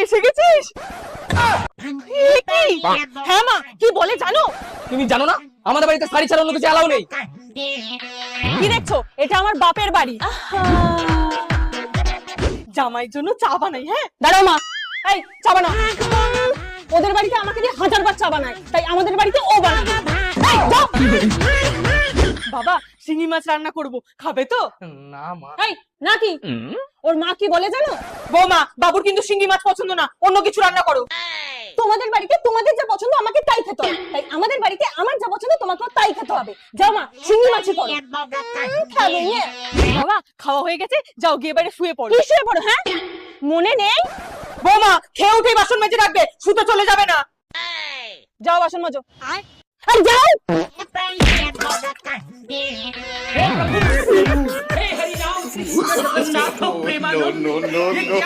এসে গেছিস? হ্যাঁ মা, কি বলে জানো? তুমি জানো না আমাদের বাড়িতে শাড়ি ছাড়া অন্য কিছু এলাও নেই। কি দেখছো? এটা আমার বাপের বাড়ি। জামাইয়ের জন্য চা বানাই। হ্যাঁ দাঁড়াও মা, এই চা বানাও। ওদের বাড়িতে আমাকে দিয়ে 1000বার চা বানায়, তাই আমাদের বাড়িতে ও বানায়। এই, যাও। বাবা, শিঙি মাছ রান্না করব, খাবে তো? না মা। এই নাকি ওর মা কি বলে জানো? বৌমা, বাবুর কিন্তু শিঙি মাছ পছন্দ না, অন্য কিছু রান্না করো। তোমাদের বাড়িতে তোমাদের যা পছন্দ আমাকে তাই খেতে হবে, তাই আমাদের বাড়িতে আমার যা পছন্দ তোমাকেও তাই খেতে হবে। যাও মা, শিঙি মাছই করো। খাবে নিয়ে বাবা, খাওয়া হয়ে গেছে, যাও গিয়ে বাইরে শুয়ে পড়ো। কি শুয়ে পড়ো? হ্যাঁ মনে নেই? বৌমা, খেয়ে উঠে বাসন মেজে রাখবে, শুতে চলে যাবে না। যাও বাসন মাজো। আর যাও। No, no, no, no.